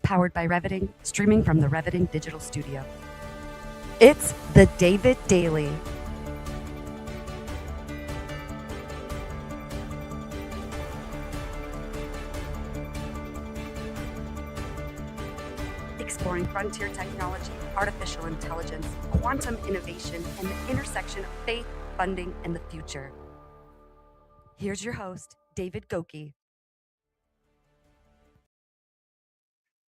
powered by Reviting, streaming from the Reviting Digital Studio. It's the David Daily. Exploring frontier technology, artificial intelligence, quantum innovation, and the intersection of faith, funding, and the future. Here's your host, David Goki.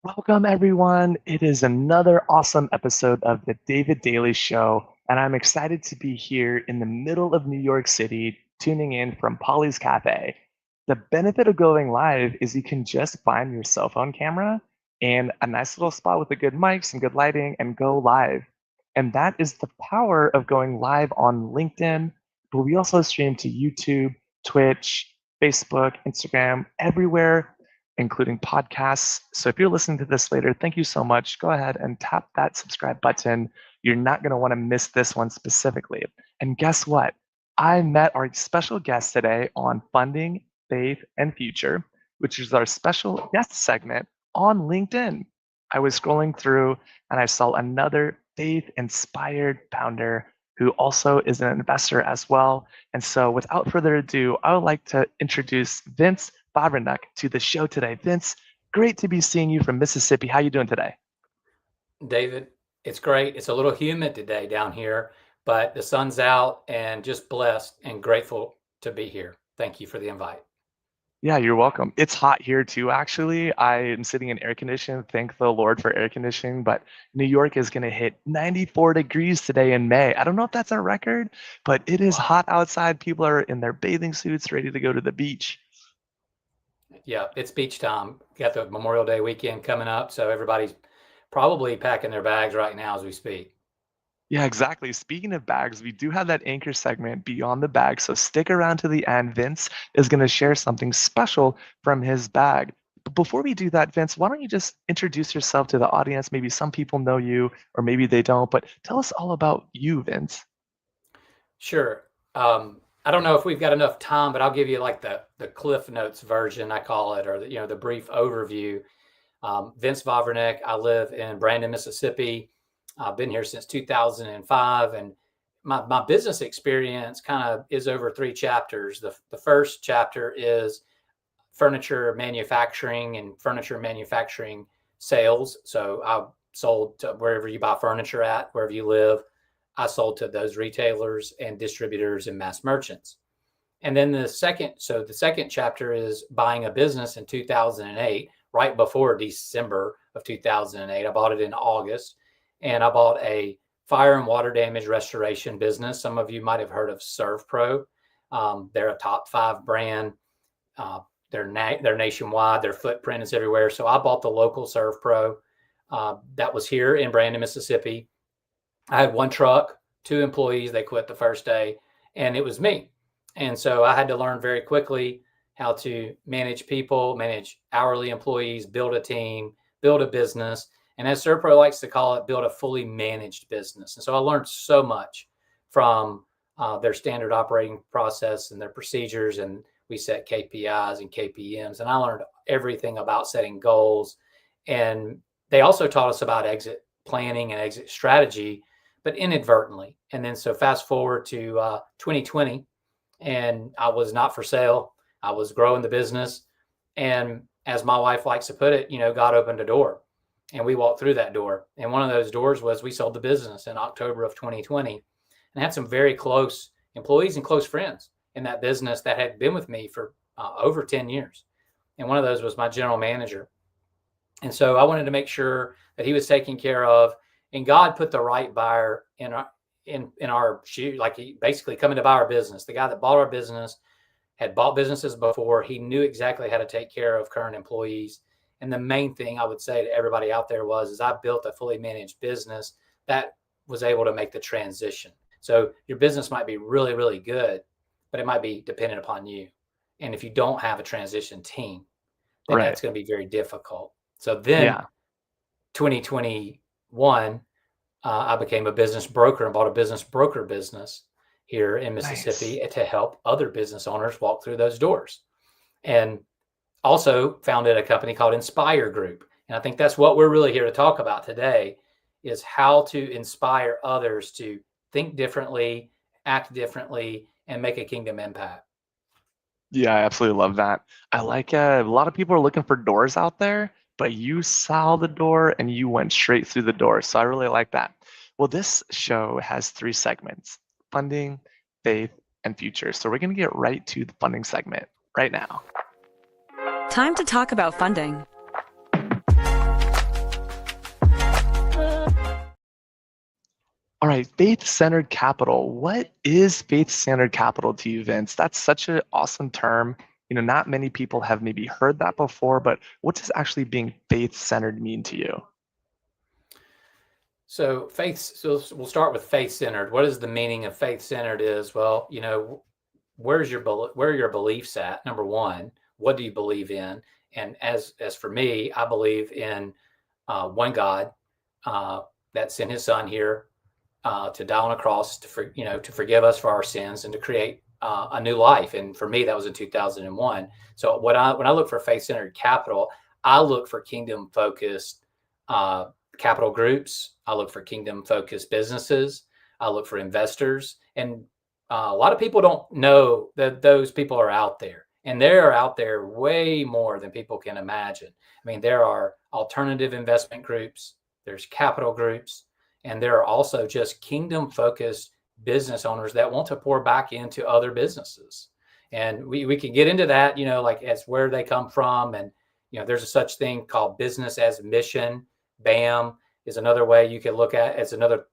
Welcome, everyone. It is another awesome episode of the David Daily Show, and I'm excited to be here in the middle of New York City, tuning in from Polly's Cafe. The benefit of going live is you can just find your cell phone camera and a nice little spot with a good mic, some good lighting, and go live. And that is the power of going live on LinkedIn, but we also stream to YouTube, Twitch, Facebook, Instagram, everywhere, including podcasts. So if you're listening to this later, thank you so much. Go ahead and tap that subscribe button. You're not going to want to miss this one specifically. And guess what? I met our special guest today on Funding, Faith, and Future, which is our special guest segment on LinkedIn. I was scrolling through and I saw another faith-inspired founder who also is an investor as well. And so without further ado, I would like to introduce Vince Vavrunek to the show today. Vince, great to be seeing you from Mississippi. How you doing today? David, it's great. It's a little humid today down here, but the sun's out and just blessed and grateful to be here. Thank you for the invite. Yeah, you're welcome. It's hot here too, actually. I am sitting in air conditioning. Thank the Lord for air conditioning, but New York is going to hit 94 degrees today in May. I don't know if that's a record, but it is hot outside. People are in their bathing suits ready to go to the beach. Yeah, it's beach time. Got the Memorial Day weekend coming up, so everybody's probably packing their bags right now as we speak. Yeah, exactly. Speaking of bags, we do have that anchor segment Beyond the Bag. So stick around to the end. Vince is going to share something special from his bag. But before we do that, Vince, why don't you just introduce yourself to the audience? Maybe some people know you or maybe they don't, but tell us all about you, Vince. Sure. I don't know if we've got enough time, but I'll give you like the Cliff Notes version, I call it, or the brief overview. Vince Vavrunek. I live in Brandon, Mississippi. I've been here since 2005, and my business experience kind of is over 3 chapters. The first chapter is furniture manufacturing and furniture manufacturing sales. So I sold to wherever you buy furniture at, wherever you live. I sold to those retailers and distributors and mass merchants. And then the second chapter is buying a business in 2008, right before December of 2008. I bought it in August. And I bought a fire and water damage restoration business. Some of you might have heard of ServPro. They're a top 5 brand. They're nationwide. Their footprint is everywhere. So I bought the local ServPro that was here in Brandon, Mississippi. I had 1 truck, 2 employees. They quit the first day, and it was me. And so I had to learn very quickly how to manage people, manage hourly employees, build a team, build a business. And as ServPro likes to call it, build a fully managed business. And so I learned so much from their standard operating process and their procedures. And we set KPIs and KPMs. And I learned everything about setting goals. And they also taught us about exit planning and exit strategy, but inadvertently. And then so fast forward to 2020, and I was not for sale. I was growing the business. And as my wife likes to put it, God opened a door. And we walked through that door. And one of those doors was we sold the business in October of 2020 and had some very close employees and close friends in that business that had been with me for over 10 years. And one of those was my general manager. And so I wanted to make sure that he was taken care of. And God put the right buyer in our shoe, like he basically coming to buy our business. The guy that bought our business had bought businesses before. He knew exactly how to take care of current employees. And the main thing I would say to everybody out there is I built a fully managed business that was able to make the transition. So your business might be really, really good, but it might be dependent upon you. And if you don't have a transition team, then that's going to be very difficult. So then 2021, I became a business broker and bought a business broker business here in Mississippi to help other business owners walk through those doors. And also founded a company called Inspire Group. And I think that's what we're really here to talk about today, is how to inspire others to think differently, act differently, and make a kingdom impact. Yeah, I absolutely love that. I like a lot of people are looking for doors out there, but you saw the door and you went straight through the door. So I really like that. Well, this show has three segments: funding, faith, and future. So we're going to get right to the funding segment right now. Time to talk about funding. All right, faith-centered capital. What is faith-centered capital to you, Vince? That's such an awesome term. Not many people have maybe heard that before, but what does actually being faith-centered mean to you? So we'll start with faith-centered. What is the meaning of faith-centered is, well, where are your beliefs at? Number one, what do you believe in? And as for me, I believe in one God that sent his son here to die on a cross to forgive us for our sins and to create a new life. And for me, that was in 2001. So when I look for faith-centered capital, I look for kingdom-focused capital groups. I look for kingdom-focused businesses. I look for investors. And a lot of people don't know that those people are out there. And they are out there way more than people can imagine. I mean, there are alternative investment groups, there's capital groups, and there are also just kingdom-focused business owners that want to pour back into other businesses. And we can get into that, like as where they come from. And, there's a such thing called business as mission. BAM is another way you can look at. It's another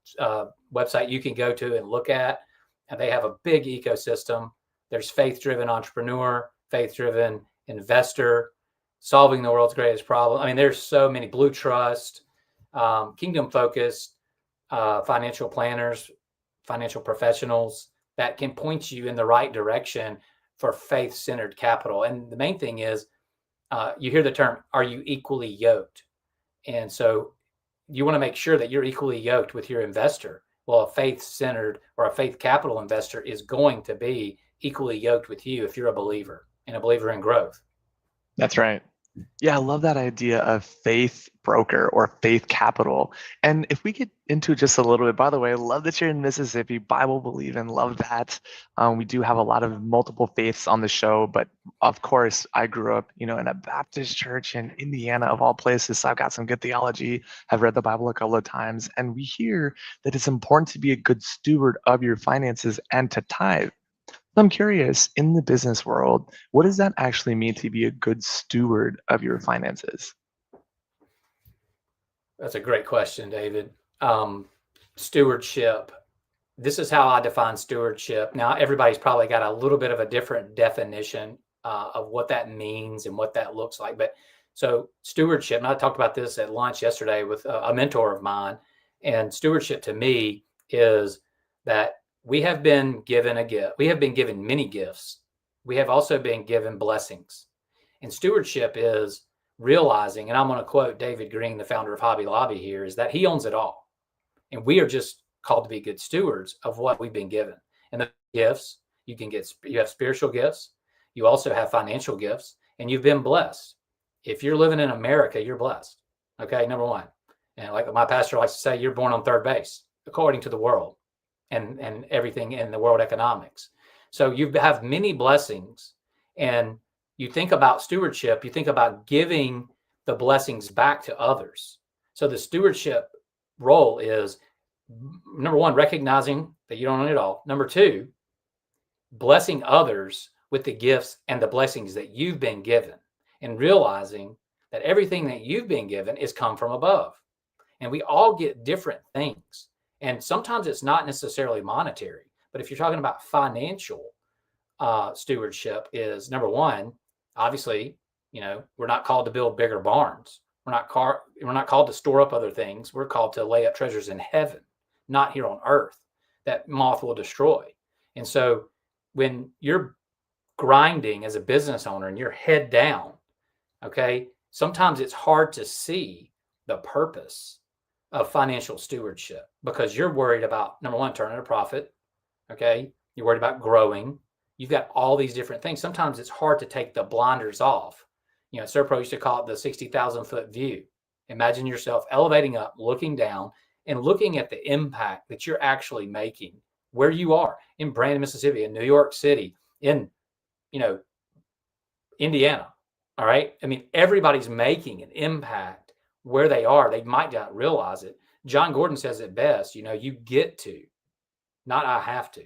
website you can go to and look at. And they have a big ecosystem. There's faith-driven entrepreneur, faith-driven investor, solving the world's greatest problem. I mean, there's so many. Blue Trust, kingdom-focused financial planners, financial professionals that can point you in the right direction for faith-centered capital. And the main thing is, you hear the term, are you equally yoked? And so you want to make sure that you're equally yoked with your investor. Well, a faith-centered or a faith capital investor is going to be equally yoked with you if you're a believer and a believer in growth. That's right. Yeah, I love that idea of faith broker or faith capital. And if we get into just a little bit, by the way, I love that you're in Mississippi, Bible believing, love that. We do have a lot of multiple faiths on the show, but of course, I grew up, in a Baptist church in Indiana, of all places. So I've got some good theology. I've read the Bible a couple of times, and we hear that it's important to be a good steward of your finances and to tithe. I'm curious, in the business world, what does that actually mean to be a good steward of your finances? That's a great question, David. Stewardship. This is how I define stewardship. Now, everybody's probably got a little bit of a different definition of what that means and what that looks like. But so stewardship, and I talked about this at lunch yesterday with a mentor of mine, and stewardship to me is that we have been given a gift. We have been given many gifts. We have also been given blessings. And stewardship is realizing, and I'm going to quote David Green, the founder of Hobby Lobby here, is that he owns it all. And we are just called to be good stewards of what we've been given. And the gifts, you have spiritual gifts. You also have financial gifts, and you've been blessed. If you're living in America, you're blessed. Okay, number one. And like my pastor likes to say, you're born on third base, according to the world. And everything in the world economics. So you have many blessings, and you think about stewardship, you think about giving the blessings back to others. So the stewardship role is, number one, recognizing that you don't own it all. Number two, blessing others with the gifts and the blessings that you've been given, and realizing that everything that you've been given is come from above. And we all get different things. And sometimes it's not necessarily monetary, but if you're talking about financial stewardship, is number one, obviously, we're not called to build bigger barns. We're not called to store up other things. We're called to lay up treasures in heaven, not here on earth, that moth will destroy. And so when you're grinding as a business owner and you're head down, okay, sometimes it's hard to see the purpose of financial stewardship because you're worried about, number one, turning a profit. Okay. You're worried about growing. You've got all these different things. Sometimes it's hard to take the blinders off. Serpro used to call it the 60,000 foot view. Imagine yourself elevating up, looking down, and looking at the impact that you're actually making where you are in Brandon, Mississippi, in New York City, in, you know, Indiana. All right. I mean, everybody's making an impact where they are. They might not realize it. John Gordon says it best, you get to, not I have to.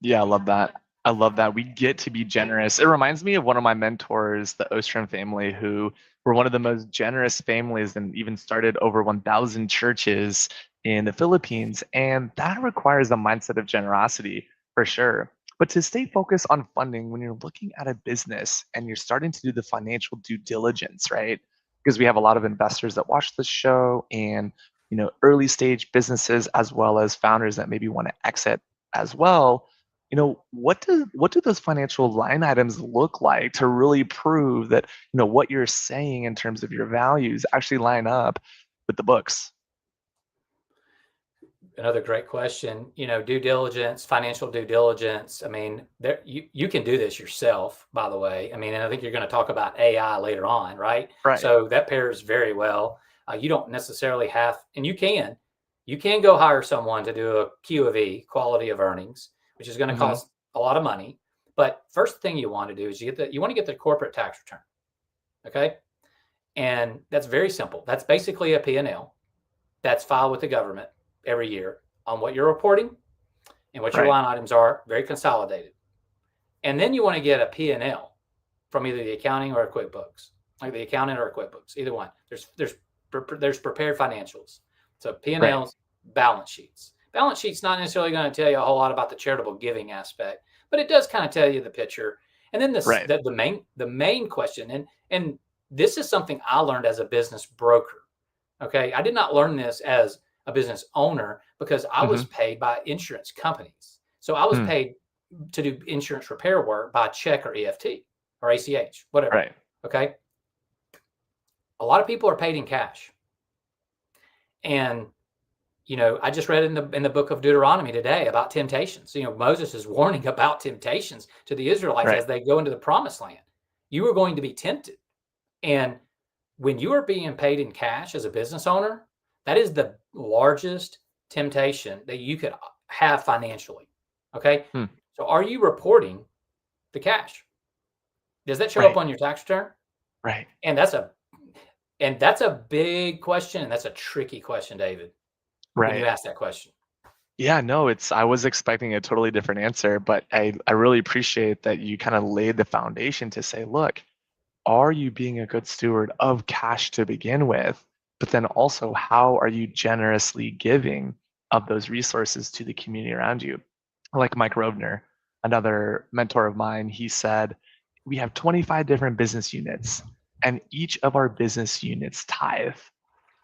Yeah, I love that. I love that. We get to be generous. It reminds me of one of my mentors, the Ostrom family, who were one of the most generous families and even started over 1,000 churches in the Philippines. And that requires a mindset of generosity for sure. But to stay focused on funding when you're looking at a business and you're starting to do the financial due diligence, right? Because we have a lot of investors that watch this show and early stage businesses as well as founders that maybe want to exit as well. What do those financial line items look like to really prove that what you're saying in terms of your values actually line up with the books? Another great question. Due diligence, financial due diligence. I mean, you can do this yourself, by the way. I mean, and I think you're going to talk about AI later on, right? Right. So that pairs very well. You don't necessarily have, and you can go hire someone to do a Q of E, quality of earnings, which is going to Hmm. cost a lot of money. But first thing you want to do is you want to get the corporate tax return. Okay. And that's very simple. That's basically a P&L that's filed with the government every year on what you're reporting and what your Right. line items are, very consolidated. And then you want to get a P&L from either the accounting or a QuickBooks, like the accountant or a QuickBooks, either one. There's prepared financials. So P&Ls, Right. balance sheets. Balance sheet's not necessarily going to tell you a whole lot about the charitable giving aspect, but it does kind of tell you the picture. And then Right. the main question, and this is something I learned as a business broker. Okay, I did not learn this as a business owner because I was Hmm. paid by insurance companies. So I was Hmm. paid to do insurance repair work by check or EFT or ACH, whatever. Right. Okay. A lot of people are paid in cash. And I just read in the book of Deuteronomy today about temptations. Moses is warning about temptations to the Israelites Right. as they go into the promised land. You are going to be tempted. And when you are being paid in cash as a business owner, that is the largest temptation that you could have financially. Okay. Hmm. So are you reporting the cash? Does that show up Right. on your tax return? Right. And that's a big question. And that's a tricky question, David, when you Right. ask that question. Yeah, no, I was expecting a totally different answer, but I really appreciate that you kind of laid the foundation to say, look, are you being a good steward of cash to begin with? But then also, how are you generously giving of those resources to the community around you? Like Mike Rovner, another mentor of mine, he said, we have 25 different business units, and each of our business units tithe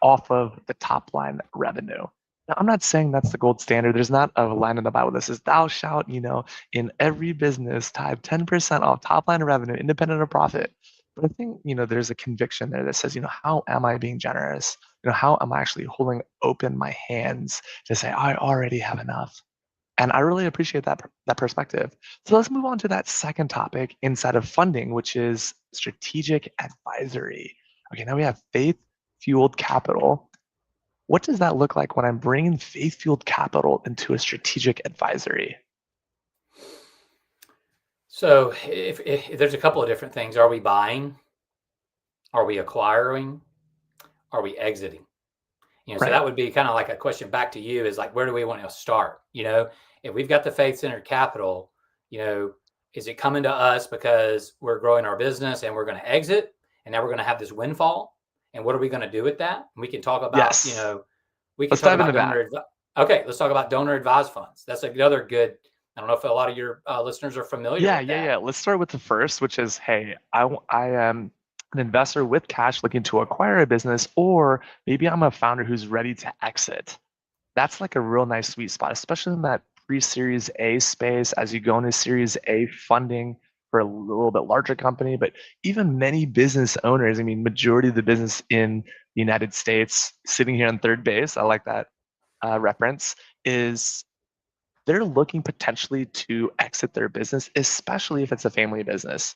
off of the top line revenue. Now, I'm not saying that's the gold standard. There's not a line in the Bible that says, thou shalt, in every business tithe 10% off top line revenue, independent of profit. But I think, there's a conviction there that says, how am I being generous? How am I actually holding open my hands to say, I already have enough? And I really appreciate that perspective. So let's move on to that second topic inside of funding, which is strategic advisory. Okay, now we have faith fueled capital. What does that look like when I'm bringing faith fueled capital into a strategic advisory? So if there's a couple of different things. Are we buying? Are we acquiring? Are we exiting? So Right. that would be kind of like a question back to you is like, where do we want to start? If we've got the faith centered capital, is it coming to us because we're growing our business and we're going to exit and now we're going to have this windfall? And what are we going to do with that? And we can talk about, Yes. we can Let's talk dive into about that. Okay, let's talk about donor advised funds. That's another good, I don't know if a lot of your listeners are familiar Yeah, with yeah, that. yeah. Let's start with the first, which is, hey, I am an investor with cash looking to acquire a business, or maybe I'm a founder who's ready to exit. That's like a real nice sweet spot, especially in that pre-Series A space as you go into Series A funding for a little bit larger company. But even many business owners, I mean, majority of the business in the United States, sitting here on third base, I like that reference, is they're looking potentially to exit their business, especially if it's a family business.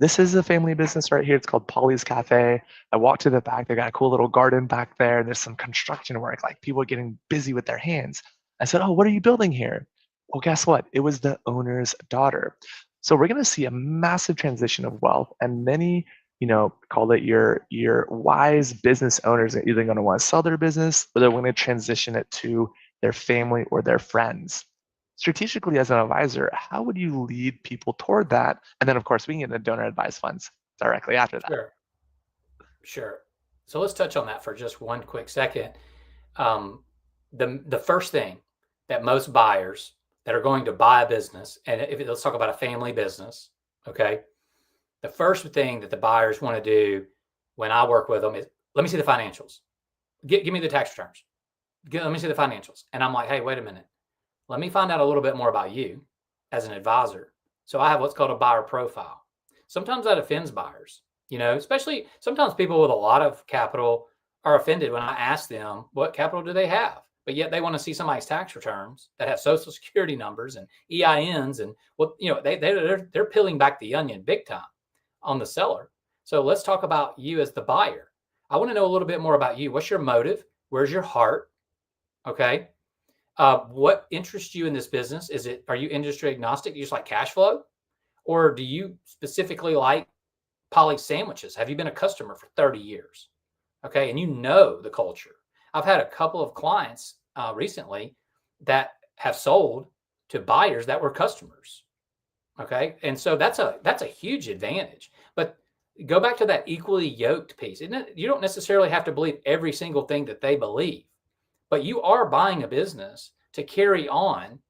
this is a family business right here. It's called Polly's Cafe. I walked to the back. They got a cool little garden back there. There's some construction work, like people are getting busy with their hands. I said, oh, what are you building here? Well, guess what? It was the owner's daughter. So we're going to see a massive transition of wealth, and many, call it your wise business owners are either going to want to sell their business or they're going to transition it to their family or their friends. Strategically, as an advisor, how would you lead people toward that? And then, of course, we can get into donor advised funds directly after that. Sure. So let's touch on that for just one quick second. The first thing that most buyers that are going to buy a business, and let's talk about a family business, okay? The first thing that the buyers want to do when I work with them is, let me see the financials. Give me the tax returns. Let me see the financials. And I'm like, hey, wait a minute. Let me find out a little bit more about you as an advisor. So I have what's called a buyer profile. Sometimes that offends buyers, especially sometimes people with a lot of capital are offended when I ask them what capital do they have, but yet they want to see somebody's tax returns that have social security numbers and EINs and they're peeling back the onion big time on the seller. So let's talk about you as the buyer. I want to know a little bit more about you. What's your motive? Where's your heart? Okay. What interests you in this business? Are you industry agnostic? You just like cash flow? Or do you specifically like Polly sandwiches? Have you been a customer for 30 years? Okay. And you know the culture. I've had a couple of clients recently that have sold to buyers that were customers. Okay. And so that's a huge advantage. But go back to that equally yoked piece. Isn't it? You don't necessarily have to believe every single thing that they believe, but you are buying a business to carry on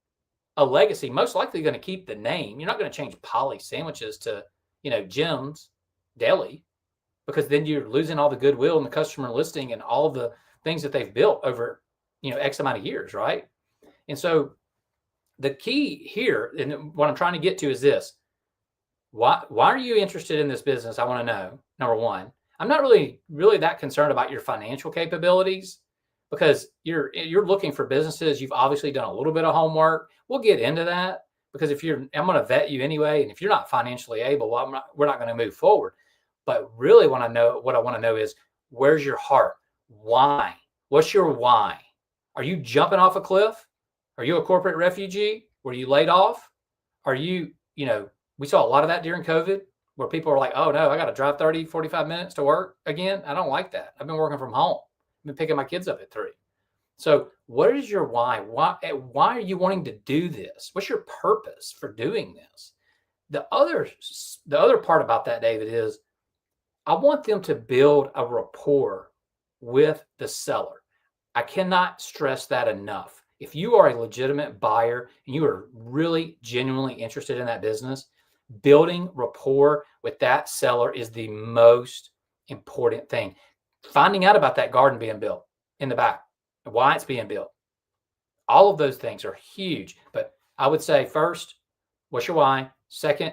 a legacy, most likely going to keep the name. You're not going to change Polly sandwiches to, Jim's Deli, because then you're losing all the goodwill and the customer listing and all the things that they've built over, X amount of years. Right. And so the key here, and what I'm trying to get to is this. Why are you interested in this business? I want to know. Number one, I'm not really that concerned about your financial capabilities, because you're looking for businesses. You've obviously done a little bit of homework. We'll get into that, because I'm going to vet you anyway. And if you're not financially able, we're not going to move forward. But really what I want to know is, where's your heart? Why? What's your why? Are you jumping off a cliff? Are you a corporate refugee? Were you laid off? Are you, we saw a lot of that during COVID, where people are like, oh no, I got to drive 30, 45 minutes to work again. I don't like that. I've been working from home. I've been picking my kids up at 3. So what is your why? Why are you wanting to do this? What's your purpose for doing this? The other part about that, David, is I want them to build a rapport with the seller. I cannot stress that enough. If you are a legitimate buyer and you are really genuinely interested in that business, building rapport with that seller is the most important thing. Finding out about that garden being built in the back, why it's being built. All of those things are huge. But I would say, first, what's your why? Second,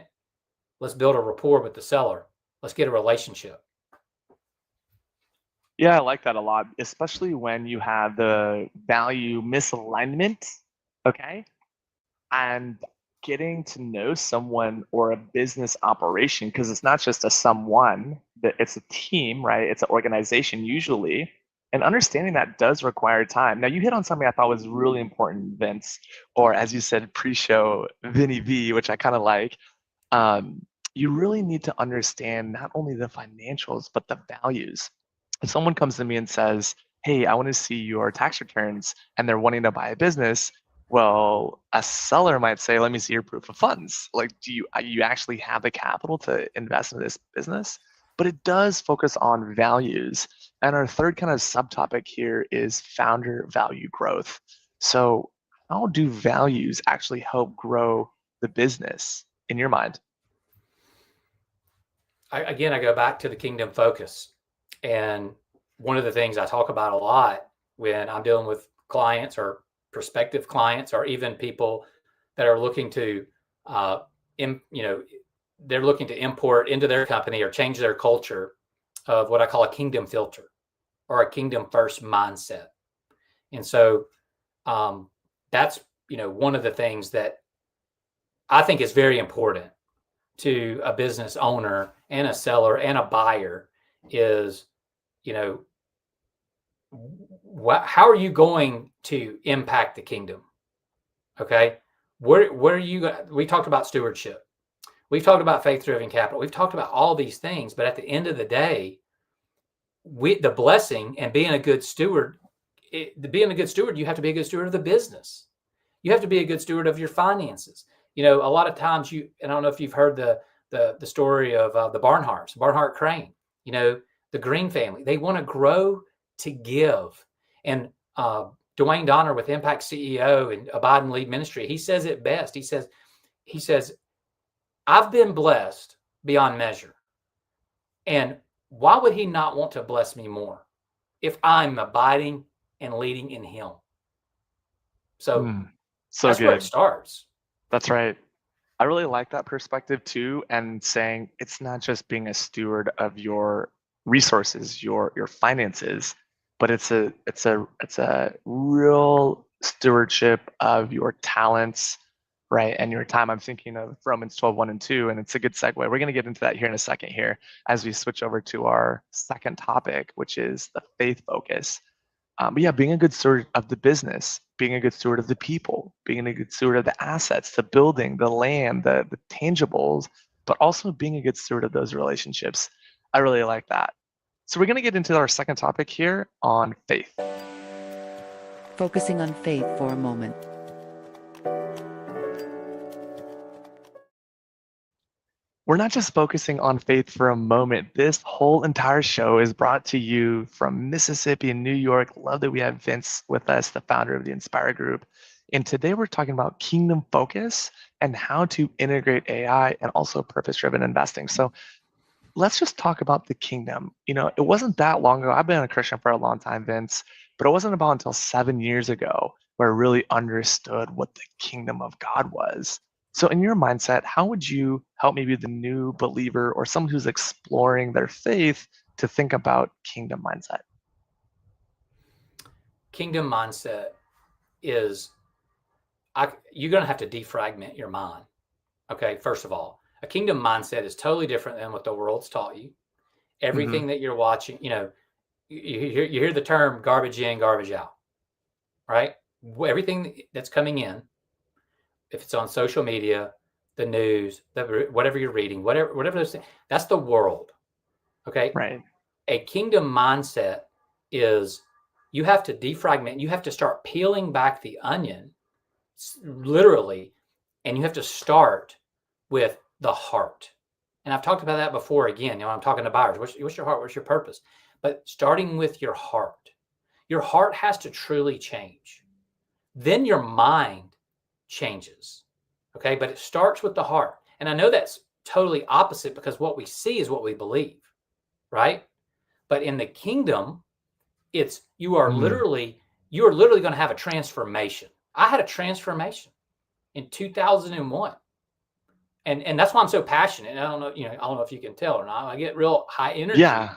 let's build a rapport with the seller. Let's get a relationship. Yeah, I like that a lot, especially when you have the value misalignment, okay? And getting to know someone or a business operation, because it's not just a someone, it's a team, right? It's an organization usually. And understanding that does require time. Now, you hit on something I thought was really important, Vince, or as you said, pre-show, Vinny V, which I kind of like. You really need to understand not only the financials, but the values. If someone comes to me and says, hey, I want to see your tax returns, and they're wanting to buy a business, well, a seller might say, let me see your proof of funds. Like, do you actually have the capital to invest in this business? But it does focus on values. And our third kind of subtopic here is founder value growth. So how do values actually help grow the business in your mind? I go back to the kingdom focus. And one of the things I talk about a lot when I'm dealing with clients or prospective clients, or even people that are looking to, they're looking to import into their company or change their culture, of what I call a kingdom filter or a kingdom first mindset. And so that's, one of the things that I think is very important to a business owner and a seller and a buyer is, how are you going to impact the kingdom? Okay. Where are you? We talked about stewardship. We've talked about faith-driven capital. We've talked about all these things, but at the end of the day, the blessing and being a good steward, you have to be a good steward of the business. You have to be a good steward of your finances. A lot of times and I don't know if you've heard the story of the Barnhart Crane, the Green family, they want to grow to give. And Dwayne Donner with Impact CEO and Abide and Lead Ministry, he says it best. He says, I've been blessed beyond measure. And why would he not want to bless me more if I'm abiding and leading in him? So that's good. where it starts. That's right. I really like that perspective too, and saying it's not just being a steward of your resources, your finances, but it's a real stewardship of your talents, right? And your time. I'm thinking of Romans 12:1-2, and it's a good segue. We're going to get into that here in a second here as we switch over to our second topic, which is the faith focus. But yeah, being a good steward of the business, being a good steward of the people, being a good steward of the assets, the building, the land, the tangibles, but also being a good steward of those relationships. I really like that. So we're going to get into our second topic here on faith. Focusing on faith for a moment. We're not just focusing on faith for a moment. This whole entire show is brought to you from Mississippi and New York. Love that we have Vince with us, the founder of the Inspire Group. And today we're talking about kingdom focus and how to integrate AI and also purpose-driven investing. So let's just talk about the kingdom. It wasn't that long ago. I've been a Christian for a long time, Vince, but it wasn't about until 7 years ago where I really understood what the kingdom of God was. So in your mindset, how would you help maybe the new believer or someone who's exploring their faith to think about kingdom mindset? Kingdom mindset is, you're going to have to defragment your mind. Okay, first of all, a kingdom mindset is totally different than what the world's taught you. Everything that you're watching, you hear the term garbage in, garbage out, right? Everything that's coming in, if it's on social media, the news, whatever you're reading, whatever those things, that's the world. Okay. Right. A kingdom mindset is you have to defragment. You have to start peeling back the onion, literally, and you have to start with the heart. And I've talked about that before. Again, I'm talking to buyers. What's your heart? What's your purpose? But starting with your heart has to truly change. Then your mind changes. Okay. But it starts with the heart. And I know that's totally opposite because what we see is what we believe. Right. But in the kingdom, you are literally going to have a transformation. I had a transformation in 2001. And that's why I'm so passionate. And I don't know if you can tell or not. I get real high energy. Yeah.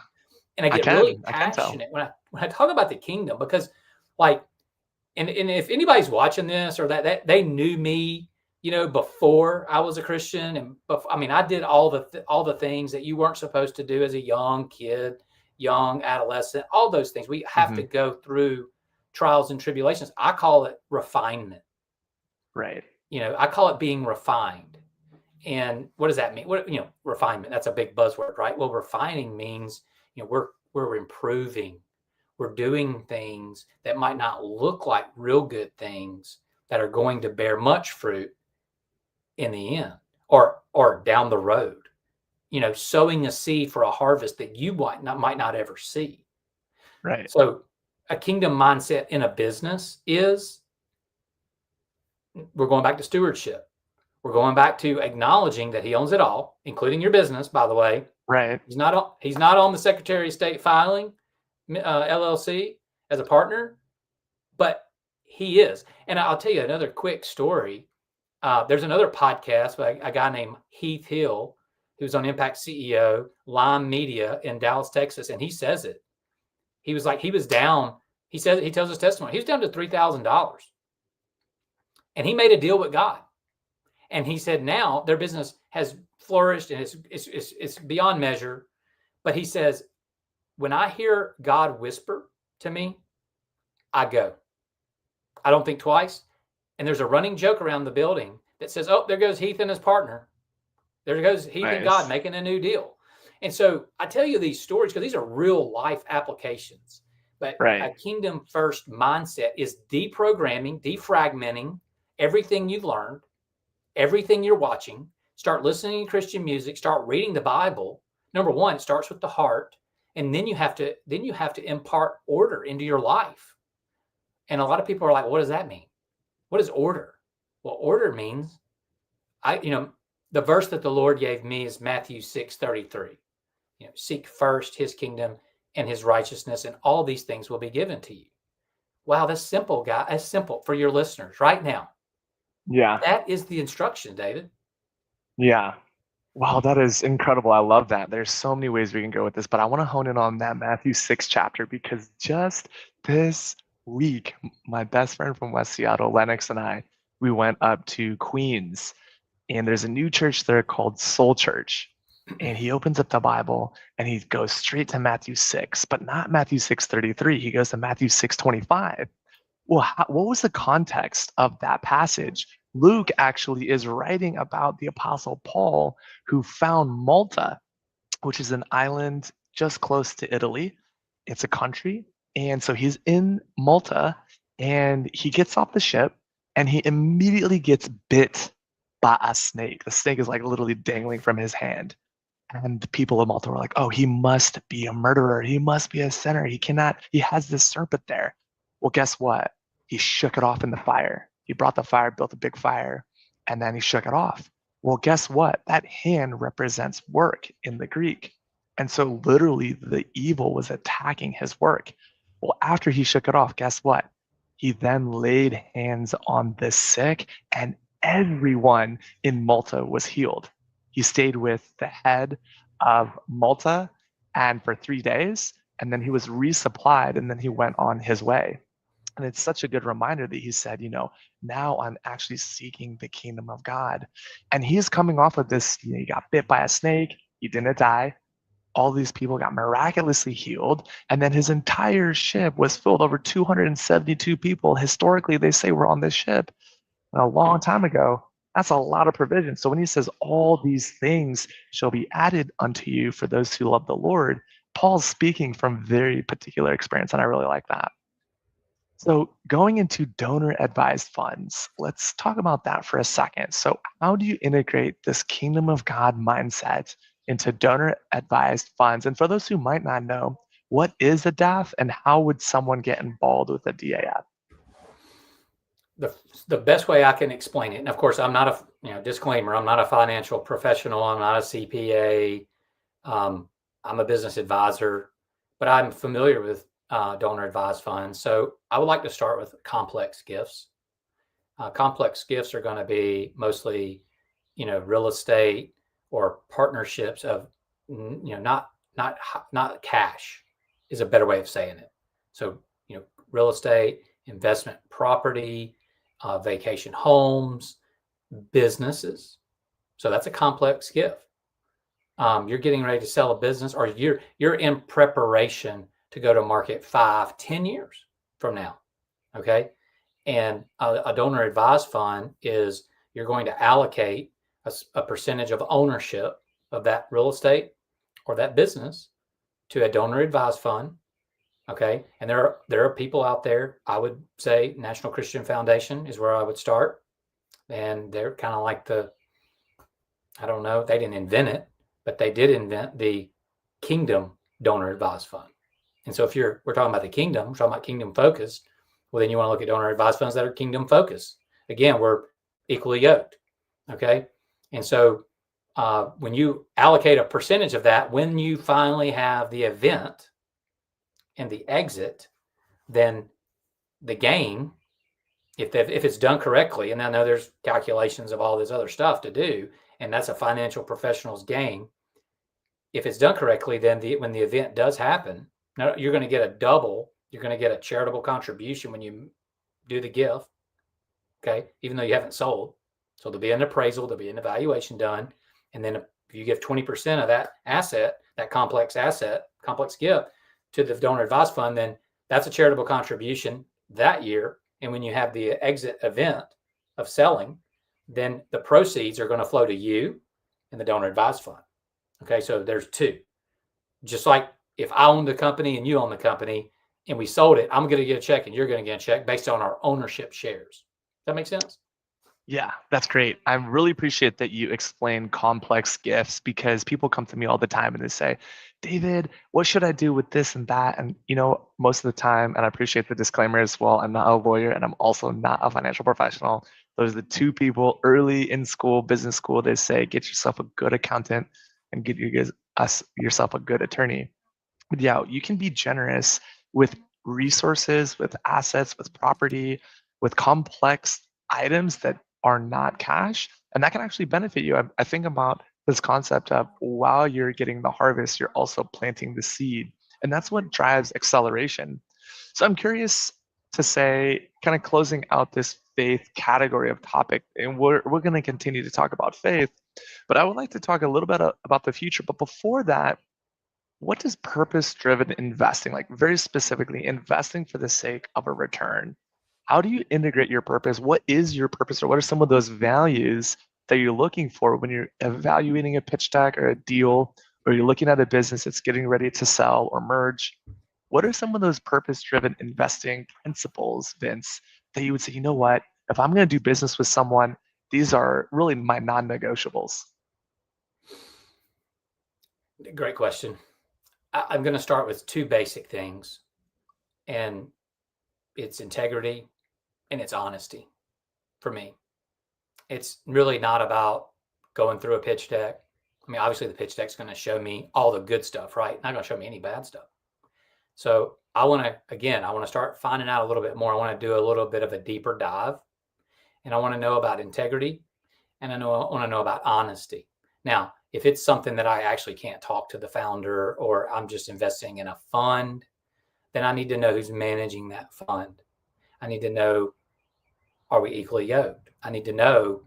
And I get really passionate when I talk about the kingdom, because and if anybody's watching this or that they knew me, before I was a Christian, and I did all the things that you weren't supposed to do as a young kid, young adolescent, all those things. We have to go through trials and tribulations. I call it refinement. Right. I call it being refined. And what does that mean? Refinement, that's a big buzzword, right? Well, refining means, we're improving. We're doing things that might not look like real good things that are going to bear much fruit in the end or down the road, sowing a seed for a harvest that you might not ever see. Right. So a kingdom mindset in a business is, we're going back to stewardship. We're going back to acknowledging that he owns it all, including your business, by the way. Right. He's not on the Secretary of State filing LLC as a partner, but he is. And I'll tell you another quick story. There's another podcast by a guy named Heath Hill, who's on Impact CEO, Lime Media in Dallas, Texas. And he says it. He was down. He tells his testimony. He was down to $3,000. And he made a deal with God. And he said, now their business has flourished, and it's beyond measure. But he says, when I hear God whisper to me, I go. I don't think twice. And there's a running joke around the building that says, oh, there goes Heath and his partner. There goes Heath and God making a new deal. And so I tell you these stories because these are real life applications. But a kingdom first mindset is deprogramming, defragmenting everything you've learned, everything you're watching. Start listening to Christian music, start reading the Bible. Number one, it starts with the heart. And then you have to impart order into your life. And a lot of people are like, what does that mean? What is order? Well, order means, the verse that the Lord gave me is Matthew 6:33. Seek first his kingdom and his righteousness, and all these things will be given to you. Wow, that's simple, guy. That's simple for your listeners right now. Yeah. That is the instruction, David. Yeah. Wow, that is incredible. I love that. There's so many ways we can go with this, but I want to hone in on that Matthew 6 chapter because just this week, my best friend from West Seattle, Lennox, and we went up to Queens, and there's a new church there called Soul Church. And he opens up the Bible and he goes straight to Matthew 6, but not Matthew 6:33. He goes to Matthew 6:25. Well, what was the context of that passage? Luke actually is writing about the Apostle Paul, who found Malta, which is an island just close to Italy. It's a country. And so he's in Malta and he gets off the ship and he immediately gets bit by a snake. The snake is like literally dangling from his hand. And the people of Malta were like, oh, he must be a murderer. He must be a sinner. He has this serpent there. Well, guess what? He shook it off in the fire. He brought the fire, built a big fire, and then he shook it off. Well, guess what? That hand represents work in the Greek. And so literally the evil was attacking his work. Well, after he shook it off, guess what? He then laid hands on the sick, and everyone in Malta was healed. He stayed with the head of Malta and for 3 days, and then he was resupplied, and then he went on his way. And it's such a good reminder that he said, now I'm actually seeking the kingdom of God. And he's coming off of this, he got bit by a snake, he didn't die. All these people got miraculously healed. And then his entire ship was filled. Over 272 people, historically, they say were on this ship a long time ago. That's a lot of provision. So when he says all these things shall be added unto you for those who love the Lord, Paul's speaking from very particular experience, and I really like that. So going into donor advised funds, let's talk about that for a second. So how do you integrate this kingdom of God mindset into donor advised funds? And for those who might not know, what is a DAF and how would someone get involved with a DAF? The best way I can explain it, and of course, I'm not disclaimer, I'm not a financial professional, I'm not a CPA, I'm a business advisor, but I'm familiar with donor advised funds. So I would like to start with complex gifts. Complex gifts are going to be mostly, real estate or partnerships of, not cash is a better way of saying it. So, real estate, investment property, vacation homes, businesses. So that's a complex gift. You're getting ready to sell a business, or you're in preparation to go to market 5-10 years from now. Okay. And a donor advised fund is you're going to allocate a percentage of ownership of that real estate or that business to a donor advised fund. Okay. And there are people out there, I would say National Christian Foundation is where I would start. And they're kind of like I don't know, they didn't invent it, but they did invent the Kingdom Donor Advised Fund. And so if we're talking about the kingdom, we're talking about kingdom focused, well, then you want to look at donor advised funds that are kingdom focused. Again, we're equally yoked. Okay. And so when you allocate a percentage of that, when you finally have the event and the exit, then the gain, if it's done correctly, and I know there's calculations of all this other stuff to do, and that's a financial professional's gain. If it's done correctly, then when the event does happen, now you're going to get a double. You're going to get a charitable contribution when you do the gift. Okay. Even though you haven't sold. So there'll be an appraisal, there'll be an evaluation done. And then if you give 20% of that asset, that complex gift to the donor advised fund, then that's a charitable contribution that year. And when you have the exit event of selling, then the proceeds are going to flow to you and the donor advised fund. Okay, so there's two. Just like if I own the company and you own the company and we sold it, I'm going to get a check and you're going to get a check based on our ownership shares. Does that make sense? Yeah, that's great. I really appreciate that you explain complex gifts because people come to me all the time and they say, David, what should I do with this and that? And, most of the time, and I appreciate the disclaimer as well, I'm not a lawyer and I'm also not a financial professional. Those are the two people early in school, business school, they say, get yourself a good accountant and get yourself a good attorney. But yeah, you can be generous with resources, with assets, with property, with complex items that are not cash, and that can actually benefit you. I think about this concept of while you're getting the harvest, you're also planting the seed, and that's what drives acceleration. So I'm curious to say, kind of closing out this faith category of topic, and we're going to continue to talk about faith, but I would like to talk a little bit about the future. But before that, what does purpose-driven investing, like very specifically investing for the sake of a return, how do you integrate your purpose? What is your purpose, or what are some of those values that you're looking for when you're evaluating a pitch deck or a deal, or you're looking at a business that's getting ready to sell or merge? What are some of those purpose-driven investing principles, Vince, that you would say, you know what, if I'm going to do business with someone, these are really my non-negotiables? Great question. I'm going to start with two basic things, and it's integrity and it's honesty for me. It's really not about going through a pitch deck. I mean, obviously the pitch deck's going to show me all the good stuff, right? Not going to show me any bad stuff. So I want to start finding out a little bit more. I want to do a little bit of a deeper dive, and I want to know about integrity, and I want to know about honesty. Now, if it's something that I actually can't talk to the founder, or I'm just investing in a fund, then I need to know who's managing that fund. I need to know, are we equally yoked? I need to know,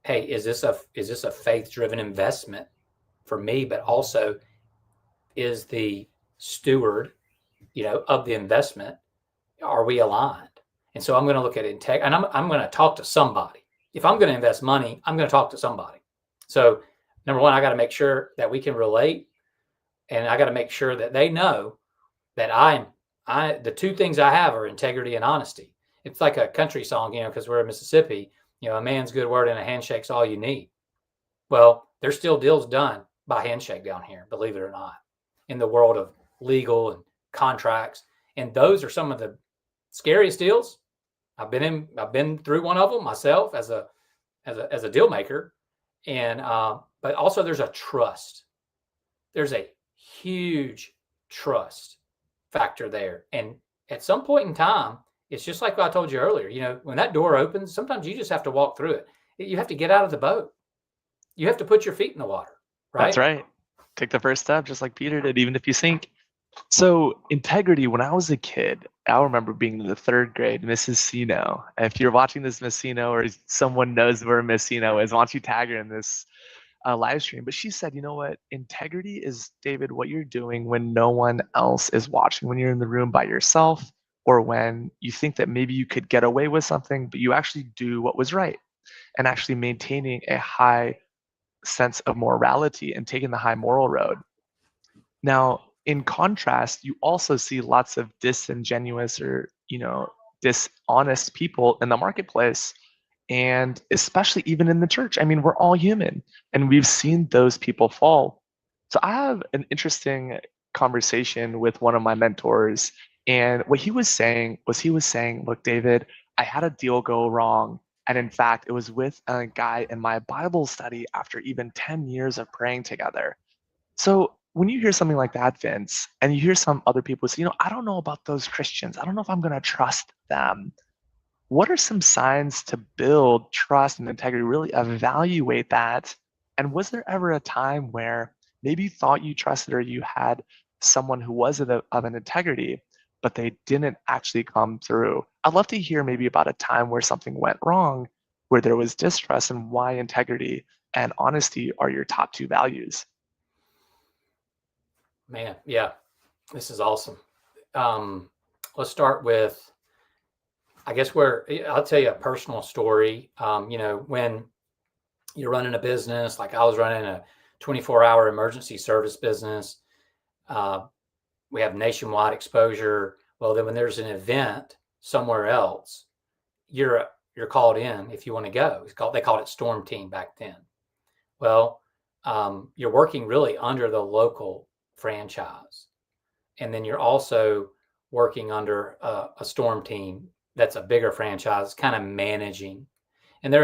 hey, is this a faith-driven investment for me, but also is the steward, of the investment, are we aligned? And so I'm going to look at integrity, and I'm going to talk to somebody. If I'm going to invest money, I'm going to talk to somebody. So number one, I got to make sure that we can relate, and I got to make sure that they know that the two things I have are integrity and honesty. It's like a country song, because we're in Mississippi, a man's good word and a handshake's all you need. Well, there's still deals done by handshake down here, believe it or not, in the world of legal and contracts. And those are some of the scariest deals. I've been through one of them myself as a deal maker. And, but also there's a trust. There's a huge trust factor there. And at some point in time, it's just like what I told you earlier, when that door opens, sometimes you just have to walk through it. You have to get out of the boat. You have to put your feet in the water, right? That's right. Take the first step, just like Peter did, even if you sink. So integrity, when I was a kid, I remember being in the third grade, Mrs. Sino. And if you're watching this, Miss Sino, or someone knows where Miss Sino is, why don't you tag her in this live stream? But she said, you know what? Integrity is, David, what you're doing when no one else is watching, when you're in the room by yourself, or when you think that maybe you could get away with something, but you actually do what was right, and actually maintaining a high sense of morality and taking the high moral road. Now, in contrast, you also see lots of disingenuous or, dishonest people in the marketplace, and especially even in the church. I mean, we're all human, and we've seen those people fall. So I have an interesting conversation with one of my mentors, and what he was saying, look, David, I had a deal go wrong. And in fact, it was with a guy in my Bible study after even 10 years of praying together. So when you hear something like that, Vince, and you hear some other people say, I don't know about those Christians. I don't know if I'm going to trust them. What are some signs to build trust and integrity, really evaluate that? And was there ever a time where maybe you thought you trusted or you had someone who was of an integrity, but they didn't actually come through? I'd love to hear maybe about a time where something went wrong, where there was distrust, and why integrity and honesty are your top two values. Man, yeah, this is awesome. Let's start with, I guess, where I'll tell you a personal story. When you're running a business, like I was running a 24-hour emergency service business, we have nationwide exposure. Well, then when there's an event somewhere else, you're called in if you want to go. They called it Storm Team back then. Well, you're working really under the local franchise, and then you're also working under a Storm Team that's a bigger franchise, kind of managing. And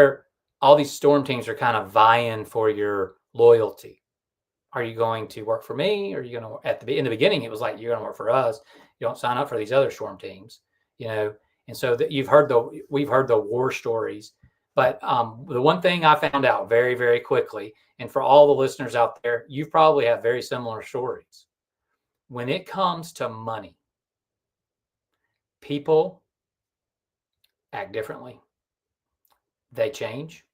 all these Storm Teams are kind of vying for your loyalty. Are you going to work for me? Or are you going to, in the beginning, it was like, you're going to work for us. You don't sign up for these other Storm Teams, And so we've heard the war stories, but the one thing I found out very, very quickly, and for all the listeners out there, you probably have very similar stories. When it comes to money, people act differently. They change,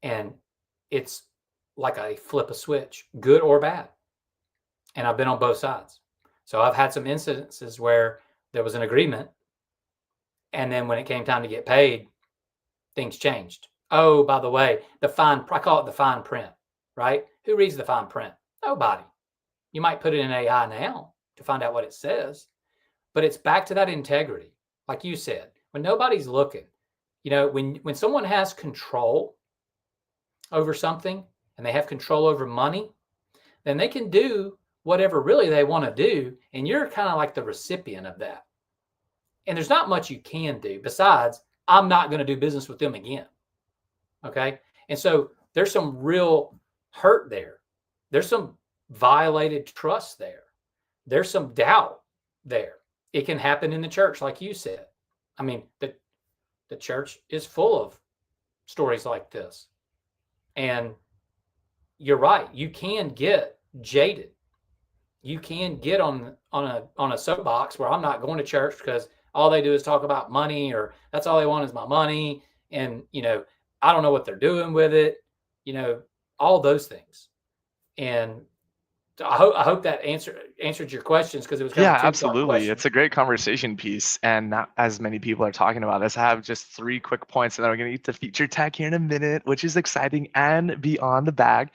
and it's like a flip a switch, good or bad. And I've been on both sides. So I've had some incidences where there was an agreement, and then when it came time to get paid, things changed. Oh, by the way, I call it the fine print, right? Who reads the fine print? Nobody. You might put it in AI now to find out what it says, but it's back to that integrity. Like you said, when nobody's looking, when someone has control over something and they have control over money, then they can do whatever really they want to do. And you're kind of like the recipient of that. And there's not much you can do besides, I'm not going to do business with them again. Okay. And so there's some real hurt there. There's some violated trust there. There's some doubt there. It can happen in the church, like you said. I mean, the church is full of stories like this. And you're right. You can get jaded. You can get on a soapbox where I'm not going to church because all they do is talk about money, or that's all they want is my money. And, I don't know what they're doing with it, all those things. And I hope that answered your questions, because it was kind of a two-part Absolutely. question. It's a great conversation piece, and not as many people are talking about this. I have just 3 quick points, and then we're going to get to feature tech here in a minute, which is exciting and beyond the bag.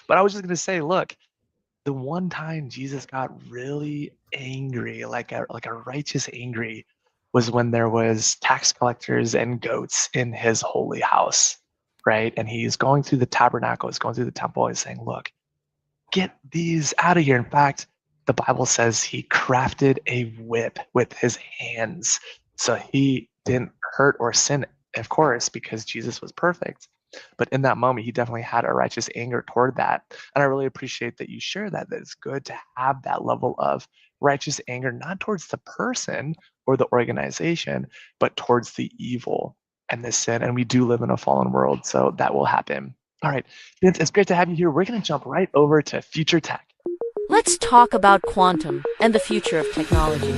But I was just going to say, look, the one time Jesus got really angry, like a righteous angry, was when there was tax collectors and goats in his holy house, right? And he's going through the tabernacle, he's going through the temple, he's saying, look, get these out of here. In fact, the Bible says he crafted a whip with his hands. So he didn't hurt or sin, of course, because Jesus was perfect. But in that moment, he definitely had a righteous anger toward that. And I really appreciate that you share that it's good to have that level of righteous anger, not towards the person or the organization, but towards the evil and the sin. And we do live in a fallen world, so that will happen. All right, Vince, it's great to have you here. We're going to jump right over to future tech. Let's talk about quantum and the future of technology.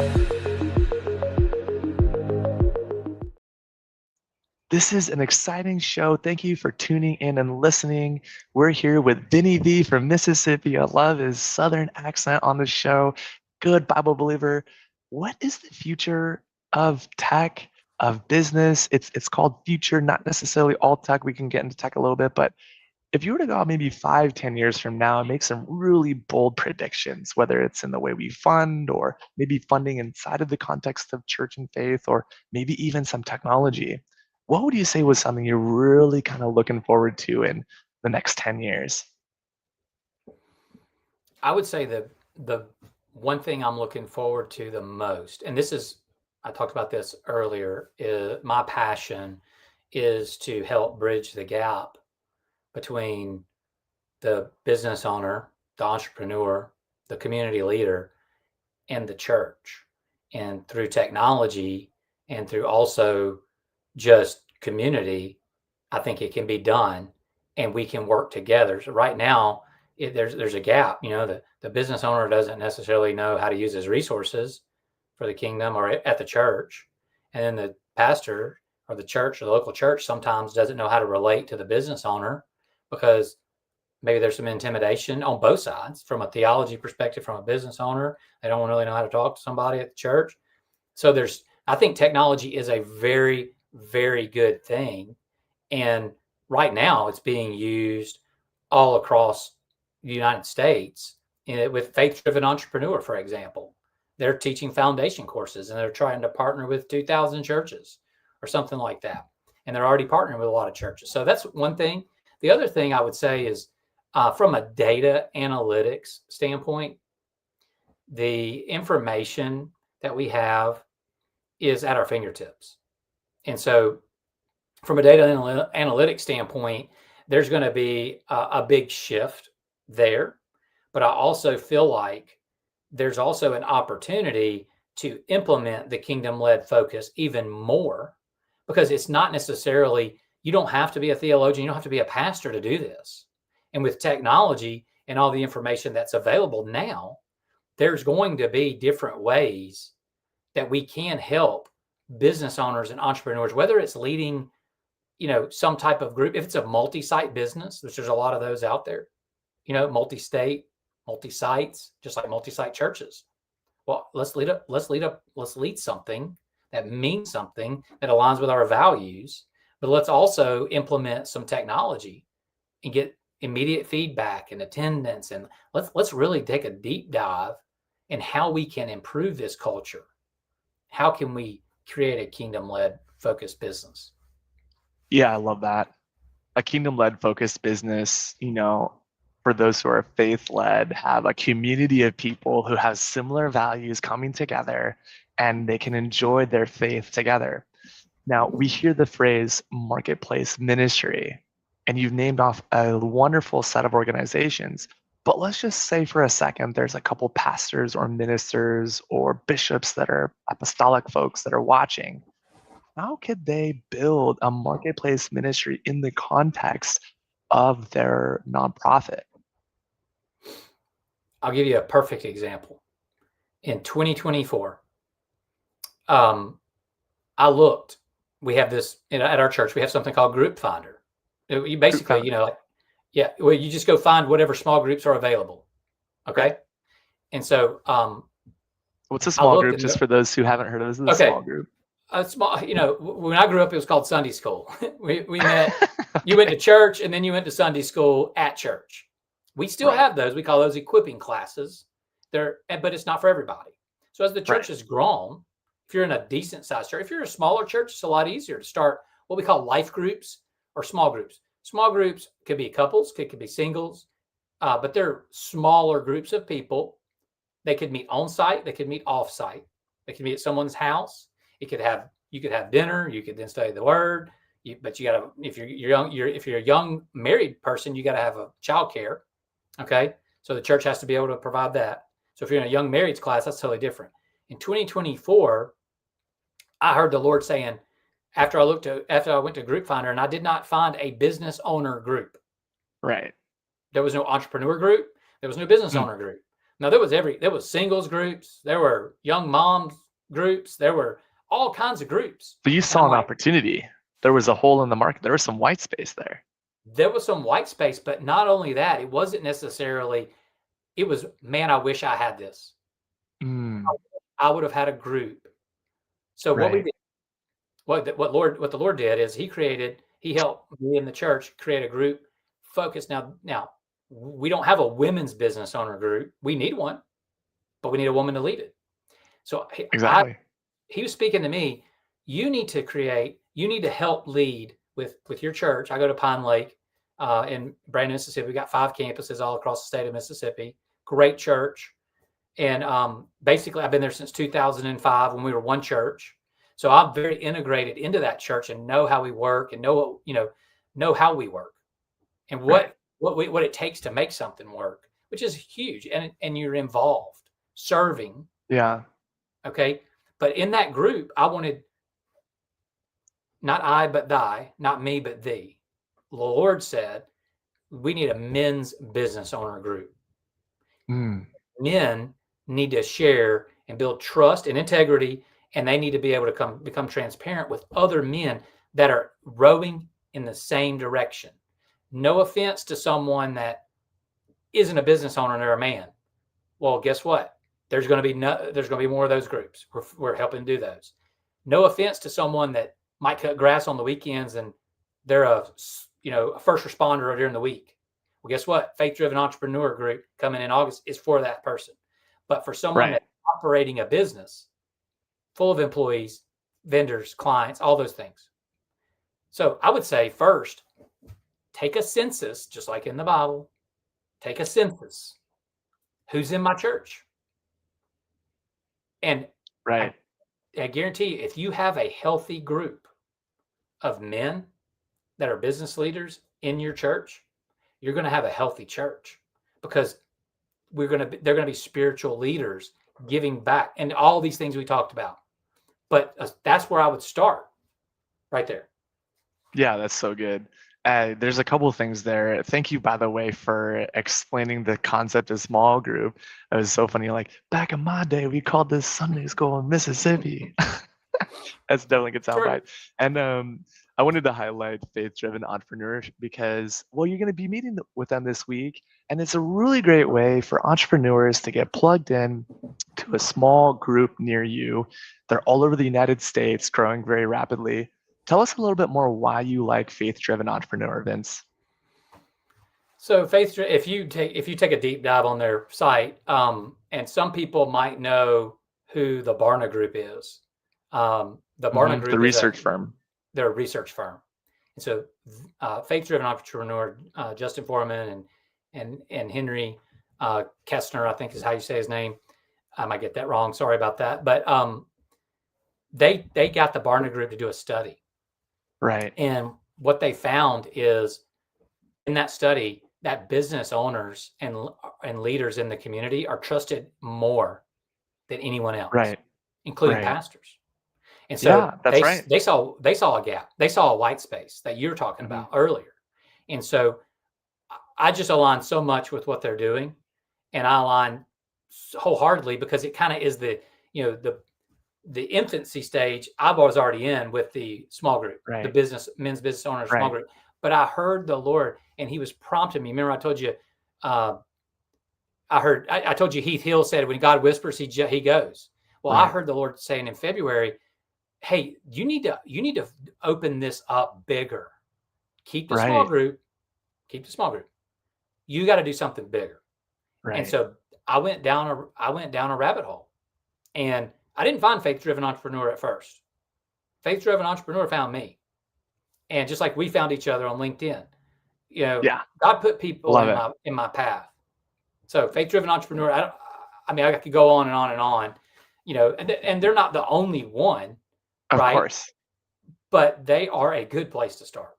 This is an exciting show. Thank you for tuning in and listening. We're here with Vinny V from Mississippi. I love his Southern accent on the show. Good Bible believer. What is the future of tech, of business? It's called future, not necessarily all tech. We can get into tech a little bit, but if you were to go out maybe 5-10 years from now and make some really bold predictions, whether it's in the way we fund, or maybe funding inside of the context of church and faith, or maybe even some technology, what would you say was something you're really kind of looking forward to in the next 10 years? I would say the one thing I'm looking forward to the most, and I talked about this earlier, is my passion is to help bridge the gap between the business owner, the entrepreneur, the community leader, and the church. And through technology and through also just community, I think it can be done, and we can work together. So right now, there's a gap. The business owner doesn't necessarily know how to use his resources for the kingdom or at the church, and then the pastor or the church or the local church sometimes doesn't know how to relate to the business owner because maybe there's some intimidation on both sides from a theology perspective, from a business owner. They don't really know how to talk to somebody at the church. So I think technology is a very, very good thing. And right now it's being used all across the United States with Faith-Driven Entrepreneur, for example. They're teaching foundation courses and they're trying to partner with 2,000 churches or something like that. And they're already partnering with a lot of churches. So that's one thing. The other thing I would say is from a data analytics standpoint, the information that we have is at our fingertips. And so from a data analytics standpoint, there's going to be a big shift there. But I also feel like there's also an opportunity to implement the kingdom-led focus even more, because it's not necessarily, you don't have to be a theologian, you don't have to be a pastor to do this. And with technology and all the information that's available now, there's going to be different ways that we can help business owners and entrepreneurs, whether it's leading, some type of group. If it's a multi-site business, which there's a lot of those out there, multi-state, multi-sites, just like multi-site churches. Well, let's lead something that means something that aligns with our values, but let's also implement some technology and get immediate feedback and attendance. And let's really take a deep dive in how we can improve this culture. How can we create a kingdom-led focused business? Yeah, I love that. A kingdom-led focused business, for those who are faith-led, have a community of people who have similar values coming together and they can enjoy their faith together. Now, we hear the phrase marketplace ministry, and you've named off a wonderful set of organizations. But let's just say for a second, there's a couple pastors or ministers or bishops that are apostolic folks that are watching. How could they build a marketplace ministry in the context of their nonprofit? I'll give you a perfect example. In 2024, I looked. We have this at our church. We have something called Group Finder. You basically, you just go find whatever small groups are available. Okay, and so what's a small group? Just for those who haven't heard of this, is a small group. A small, when I grew up, it was called Sunday school. we met. You went to church, and then you went to Sunday school at church. We still have those. We call those equipping classes. But it's not for everybody. So as the church has grown, if you're in a decent sized church, if you're a smaller church, it's a lot easier to start what we call life groups or small groups. Small groups could be couples, could be singles, but they're smaller groups of people. They could meet on site, they could meet off site. They could meet at someone's house. You could have dinner. You could then study the word. But you gotta, if you're a young married person, you gotta have a childcare. Okay, so the church has to be able to provide that. So if you're in a young marrieds class, that's totally different. In 2024, I heard the Lord saying, after I went to Group Finder, and I did not find a business owner group. Right. There was no entrepreneur group. There was no business owner group. Now there was singles groups. There were young moms groups. There were all kinds of groups. But you saw an opportunity. There was a hole in the market. There was some white space there. There was some white space, but not only that, it wasn't necessarily, it was, man, I wish I had this. I would have had a group. So what we did, what the Lord did is he helped me in the church create a group focused. Now we don't have a women's business owner group. We need one, but we need a woman to lead it. So exactly. He was speaking to me, you need to help lead with your church. I go to Pine Lake in Brandon, Mississippi. We got 5 campuses all across the state of Mississippi. Great church. And basically, I've been there since 2005 when we were one church. So I'm very integrated into that church and know how we work and know how we work and what it takes to make something work, which is huge. And you're involved, serving. Yeah. Okay. But in that group, I wanted not I, but thy, not me, but thee. The Lord said, we need a men's business owner group. Men need to share and build trust and integrity, and they need to be able to become transparent with other men that are rowing in the same direction. No offense to someone that isn't a business owner and they're a man. Well, guess what? There's going to be more of those groups. We're helping do those. No offense to someone that might cut grass on the weekends and they're a first responder during the week. Well, guess what? Faith-driven entrepreneur group coming in August is for that person. But for someone that's operating a business full of employees, vendors, clients, all those things. So I would say first, take a census, just like in the Bible. Take a census. Who's in my church? And I guarantee you, if you have a healthy group of men that are business leaders in your church, you're going to have a healthy church, because they're going to be spiritual leaders giving back and all these things we talked about. But that's where I would start, right there. Yeah, that's so good. There's a couple of things there. Thank you, by the way, for explaining the concept of small group. It was so funny. Like, back in my day, we called this Sunday school in Mississippi. That's definitely a good soundbite. And I wanted to highlight faith-driven entrepreneurs because, well, you're going to be meeting with them this week, and it's a really great way for entrepreneurs to get plugged in to a small group near you. They're all over the United States, growing very rapidly. Tell us a little bit more why you like faith-driven entrepreneur, Vince. So if you take a deep dive on their site, and some people might know who the Barna Group is. The Barna Group, the research firm. They're a research firm. And so faith-driven entrepreneur, Justin Foreman and Henry Kestner, I think is how you say his name. I might get that wrong. Sorry about that. But they got the Barna Group to do a study. Right. And what they found is in that study that business owners and leaders in the community are trusted more than anyone else, including pastors. And so they saw a gap. They saw a white space that you're talking about earlier. And so I just align so much with what they're doing, and I align wholeheartedly because it kind of is the infancy stage I was already in with the small group, the men's business owners small group. But I heard the Lord, and He was prompting me. Remember, I told you, I told you Heath Hill said, when God whispers, He goes. Well, I heard the Lord saying in February, hey, you need to open this up bigger. Keep the small group. Keep the small group. You got to do something bigger. And so I went down a rabbit hole, and I didn't find faith-driven entrepreneur at first. Faith-driven entrepreneur found me. And just like we found each other on LinkedIn, God put people in my path. So faith-driven entrepreneur, I could go on and on and on, and they're not the only one, of course, but they are a good place to start.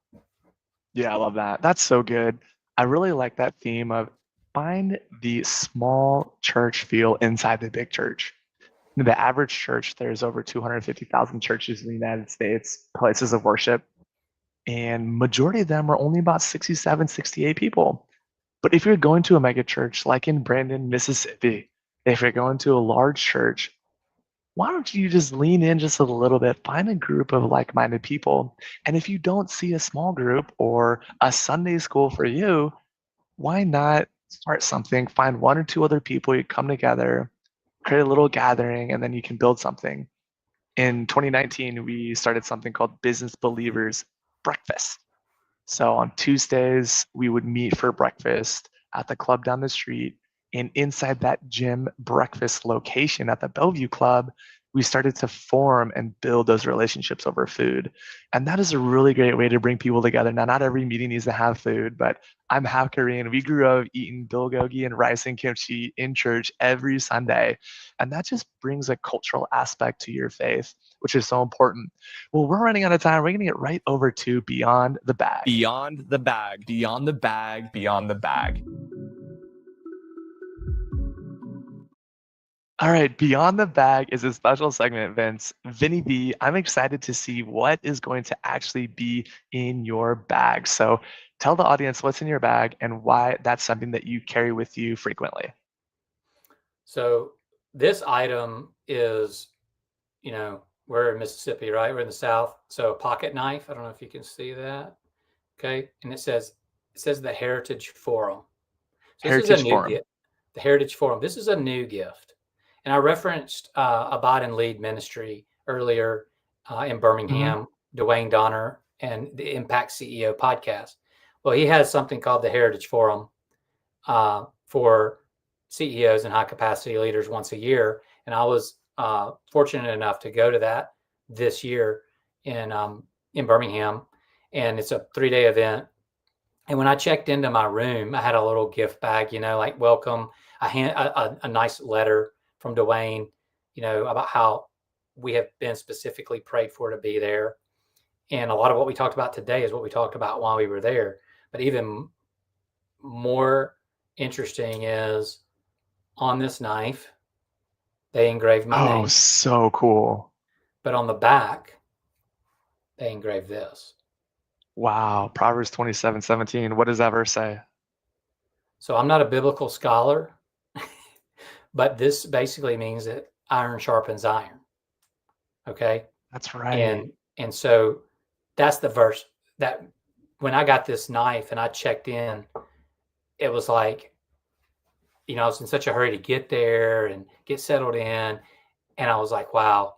Yeah, I love that. That's so good. I really like that theme of find the small church feel inside the big church. The average church, there's over 250,000 churches in the United States, places of worship, and majority of them are only about 67, 68 people. But if you're going to a mega church like in Brandon, Mississippi, if you're going to a large church, why don't you just lean in just a little bit, find a group of like-minded people. And if you don't see a small group or a Sunday school for you, why not start something, find one or two other people, you come together, create a little gathering, and then you can build something. In 2019, we started something called Business Believers Breakfast. So on Tuesdays, we would meet for breakfast at the club down the street. And inside that gym breakfast location at the Bellevue Club, we started to form and build those relationships over food. And that is a really great way to bring people together. Now, not every meeting needs to have food, but I'm half Korean. We grew up eating bulgogi and rice and kimchi in church every Sunday. And that just brings a cultural aspect to your faith, which is so important. Well, we're running out of time. We're going to get right over to Beyond the Bag. Beyond the Bag, Beyond the Bag, Beyond the Bag. All right, Beyond the Bag is a special segment, Vince. Vinny B, I'm excited to see what is going to actually be in your bag. So tell the audience what's in your bag and why that's something that you carry with you frequently. So this item is, we're in Mississippi, right? We're in the South. So a pocket knife. I don't know if you can see that. Okay. And it says It says the Heritage Forum. So this is a Heritage new Forum. gift. The Heritage Forum. This is a new gift. And I referenced Abide and Lead Ministry earlier in Birmingham, Dwayne Donner, and the Impact CEO podcast. Well, he has something called the Heritage Forum for CEOs and high capacity leaders once a year. And I was fortunate enough to go to that this year in Birmingham. And it's a 3-day event. And when I checked into my room, I had a little gift bag, like welcome, a nice letter from Dwayne, about how we have been specifically prayed for to be there. And a lot of what we talked about today is what we talked about while we were there. But even more interesting is on this knife, they engraved my Oh, name. so cool. But on the back, they engraved this. Wow. Proverbs 27:17. What does that verse say? So I'm not a biblical scholar, but this basically means that iron sharpens iron. Okay. That's right. And so that's the verse that when I got this knife and I checked in, it was like, I was in such a hurry to get there and get settled in. And I was like, wow,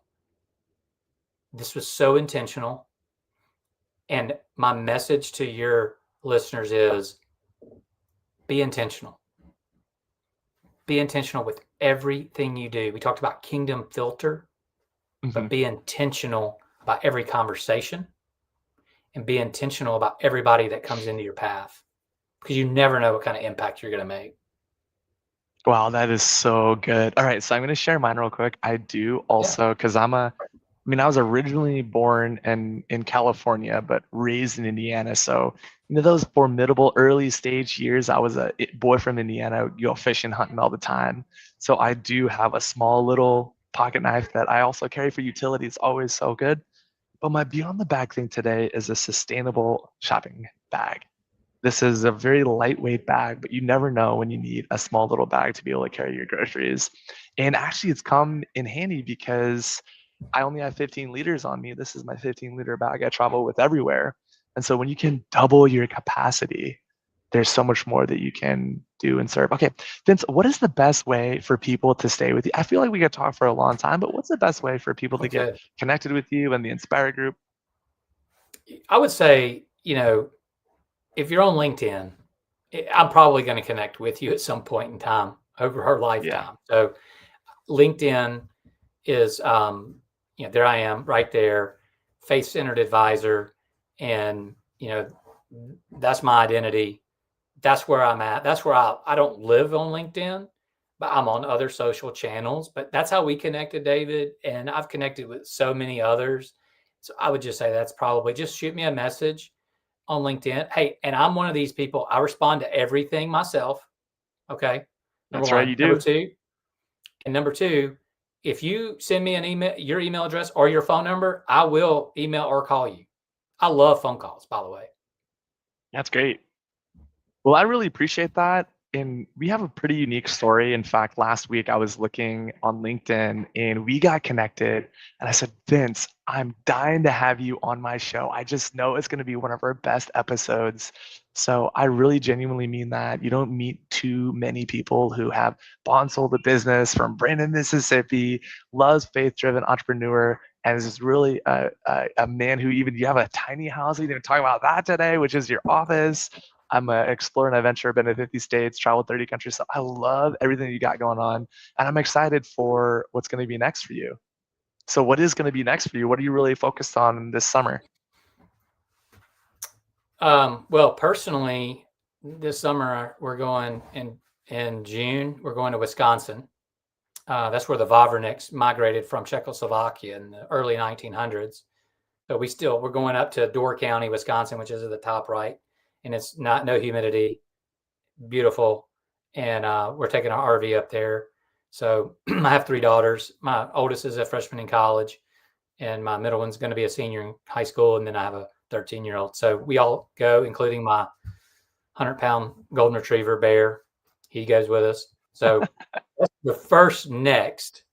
this was so intentional. And my message to your listeners is be intentional. Be intentional with everything you do. We talked about kingdom filter, but be intentional about every conversation and be intentional about everybody that comes into your path, because you never know what kind of impact you're going to make. Wow, that is so good. All right, so I'm going to share mine real quick. I do also, because I was originally born in California, but raised in Indiana. So, those formidable early stage years, I was a boy from Indiana, go fishing, hunting all the time. So I do have a small little pocket knife that I also carry for utility. It's always so good. But my Beyond the Bag thing today is a sustainable shopping bag. This is a very lightweight bag, but you never know when you need a small little bag to be able to carry your groceries. And actually, it's come in handy because I only have 15 liters on me. This is my 15-liter bag I travel with everywhere. And so when you can double your capacity, there's so much more that you can do and serve. Okay, Vince, what is the best way for people to stay with you? I feel like we could talk for a long time, but what's the best way for people to get connected with you and the Inspire group? I would say, if you're on LinkedIn, I'm probably going to connect with you at some point in time over her lifetime. Yeah. So LinkedIn is, there I am right there, faith-centered advisor. And, that's my identity. That's where I'm at. That's where I don't live on LinkedIn, but I'm on other social channels. But that's how we connected, David. And I've connected with so many others. So I would just say that's probably just shoot me a message on LinkedIn. Hey, and I'm one of these people, I respond to everything myself. Okay. That's right, you do. Number two, if you send me an email, your email address or your phone number, I will email or call you. I love phone calls, by the way. That's great. Well, I really appreciate that. And we have a pretty unique story. In fact, last week I was looking on LinkedIn and we got connected. And I said, Vince, I'm dying to have you on my show. I just know it's going to be one of our best episodes. So I really genuinely mean that. You don't meet too many people who have bought and sold a business from Brandon, Mississippi, loves faith-driven entrepreneur, and is really a man who you have a tiny house. We didn't talk about that today, which is your office. I'm an explorer and adventurer, been to 50 states, traveled 30 countries. So I love everything you got going on. And I'm excited for what's going to be next for you. So what is going to be next for you? What are you really focused on this summer? Well, personally, this summer we're going in June, we're going to Wisconsin. That's where the Vavruneks migrated from Czechoslovakia in the early 1900s. So we're going up to Door County, Wisconsin, which is at the top right. And it's no humidity, beautiful. And we're taking our RV up there. So I have 3 daughters. My oldest is a freshman in college, and my middle one's going to be a senior in high school. And then I have a 13-year-old. So we all go, including my 100-pound golden retriever bear. He goes with us. So the first next.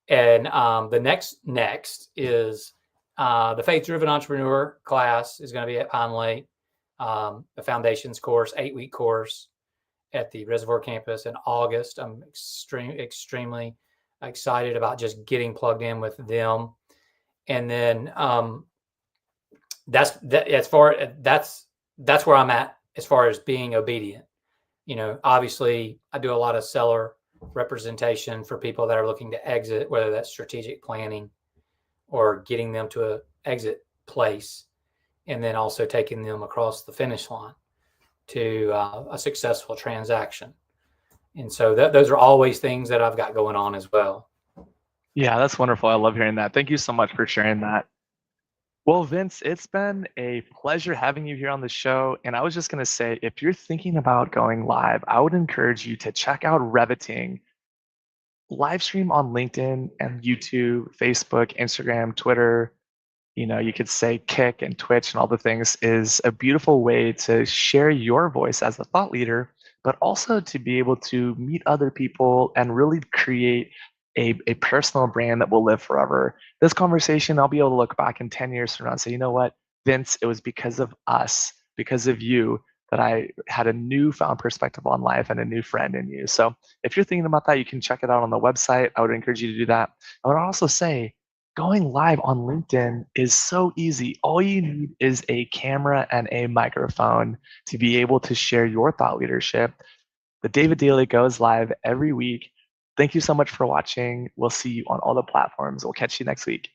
And the next is the Faith Driven Entrepreneur class is going to be at Pine Lake. a foundations course, 8-week course at the Reservoir campus in August. I'm extremely excited about just getting plugged in with them. And then that's where I'm at as far as being obedient. Obviously I do a lot of seller representation for people that are looking to exit, whether that's strategic planning or getting them to an exit place, and then also taking them across the finish line to a successful transaction. And so those are always things that I've got going on as well. Yeah, that's wonderful. I love hearing that. Thank you so much for sharing that. Well, Vince, it's been a pleasure having you here on the show. And I was just going to say, if you're thinking about going live, I would encourage you to check out Reviting. Live stream on LinkedIn and YouTube, Facebook, Instagram, Twitter. You could say Kick and Twitch and all the things is a beautiful way to share your voice as a thought leader, but also to be able to meet other people and really create a personal brand that will live forever. This conversation, I'll be able to look back in 10 years from now and say, you know what, Vince, it was because of us, because of you, that I had a newfound perspective on life and a new friend in you. So if you're thinking about that, you can check it out on the website. I would encourage you to do that. I would also say going live on LinkedIn is so easy. All you need is a camera and a microphone to be able to share your thought leadership. The David Daily goes live every week. Thank you so much for watching. We'll see you on all the platforms. We'll catch you next week.